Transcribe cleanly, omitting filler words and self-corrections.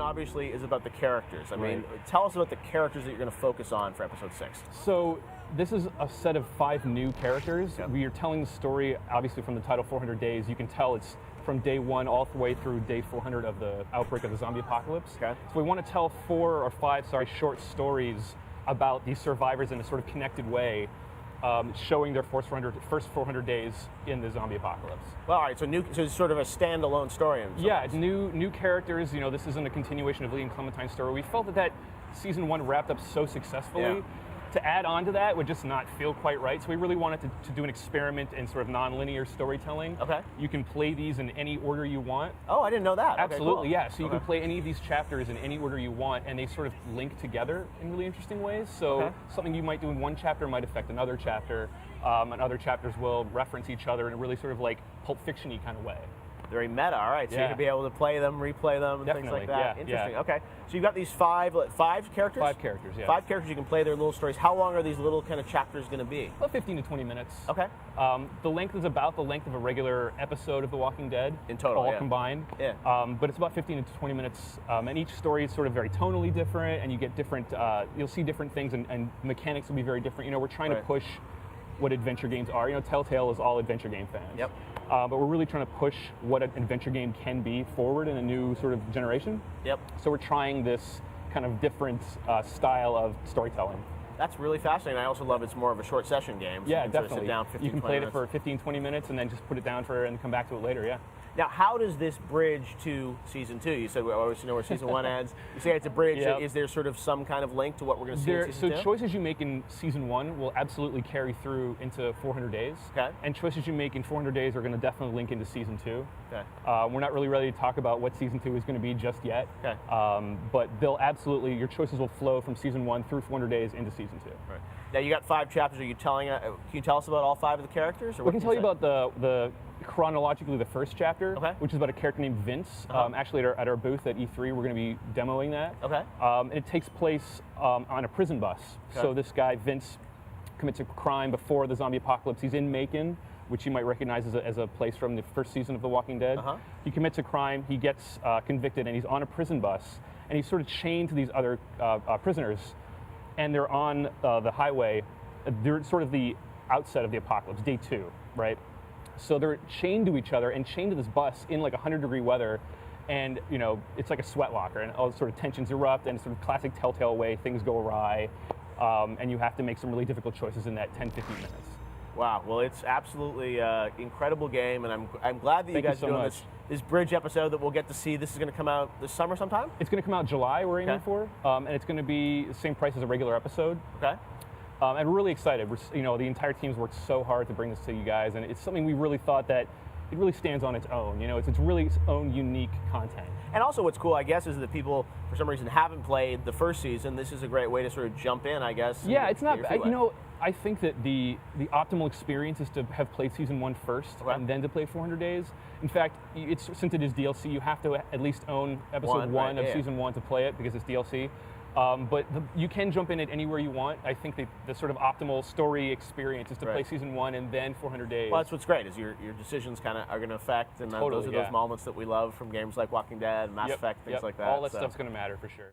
obviously is about the characters. I mean, tell us about the characters that you're going to focus on for episode 6. So this is a set of 5 new characters. Yep. We are telling the story, obviously, from the title 400 Days. You can tell it's from day 1 all the way through day 400 of the outbreak of the zombie apocalypse. Okay. So we want to tell 4 or 5 short stories about these survivors in a sort of connected way, showing their first 400 days in the zombie apocalypse. Well, all right, so it's sort of a standalone story. Yeah, it's new characters. You know, this isn't a continuation of Lee and Clementine's story. We felt that season 1 wrapped up so successfully. Yeah. To add on to that would just not feel quite right. So we really wanted to do an experiment in sort of non-linear storytelling. Okay. You can play these in any order you want. Oh, I didn't know that. Absolutely, okay, cool. yeah. So you can play any of these chapters in any order you want, and they sort of link together in really interesting ways. So something you might do in one chapter might affect another chapter, and other chapters will reference each other in a really sort of like Pulp Fiction-y kind of way. Very meta, all right. So you're going to be able to play them, replay them, and Definitely, things like that. yeah, Interesting. yeah. Okay. So you've got these 5 characters? 5 characters, yeah. 5 characters, you can play their little stories. How long are these little kind of chapters going to be? About 15 to 20 minutes. Okay. The length is about the length of a regular episode of The Walking Dead. In total, all combined. Yeah. But it's about 15 to 20 minutes, and each story is sort of very tonally different, and you get different, you'll see different things, and mechanics will be very different. You know, we're trying to push what adventure games are. You know, Telltale is all adventure game fans. Yep. But we're really trying to push what an adventure game can be forward in a new sort of generation. Yep. So we're trying this kind of different style of storytelling. That's really fascinating. I also love it's more of a short session game. So Yeah, you can definitely. Sort of sit down 15, you can 20 play minutes. it for 15, 20 minutes and then just put it down and come back to it later, yeah. Now, how does this bridge to season 2? You said we always know where season 1 ends. You say it's a bridge. Yep. Is there sort of some kind of link to what we're going to see in season 2? So choices you make in season 1 will absolutely carry through into 400 Days. Okay. And choices you make in 400 Days are going to definitely link into season 2. Okay. We're not really ready to talk about what season 2 is going to be just yet. Okay. But they'll absolutely, your choices will flow from season 1 through 400 Days into season 2. Right. Now you got 5 chapters. Are you telling? Can you tell us about all 5 of the characters? Or We can tell you about the chronologically the first chapter, which is about a character named Vince. Actually, at our booth at E3, we're going to be demoing that. Okay. And it takes place on a prison bus. Okay. So this guy Vince commits a crime before the zombie apocalypse. He's in Macon, which you might recognize as a place from the first season of The Walking Dead. He commits a crime. He gets convicted, and he's on a prison bus, and he's sort of chained to these other prisoners, and they're on the highway. They're sort of the outset of the apocalypse, day 2, right? So they're chained to each other and chained to this bus in like 100-degree weather, and you know it's like a sweat locker, and all sort of tensions erupt, and sort of classic Telltale way, things go awry, and you have to make some really difficult choices in that 10-15 minutes. Wow, well, it's absolutely incredible game, and I'm glad that you guys are doing this bridge episode that we'll get to see. This is going to come out this summer sometime? It's going to come out July, we're aiming for, and it's going to be the same price as a regular episode. Okay. And we're really excited. The entire team's worked so hard to bring this to you guys, and it's something we really thought that it really stands on its own. You know, it's really its own unique content. And also what's cool, I guess, is that people, for some reason, haven't played the first season. This is a great way to sort of jump in, I guess. Yeah, it's not, you know, I think that the optimal experience is to have played season 1 first and then to play 400 Days. In fact, since it is DLC, you have to at least own episode 1 of season 1 to play it because it's DLC. But you can jump in it anywhere you want. I think the sort of optimal story experience is to play season 1 and then 400 Days. Well, that's what's great, is your decisions kind of are going to affect, and those are those moments that we love from games like Walking Dead, Mass Effect, things like that. All that stuff's going to matter for sure.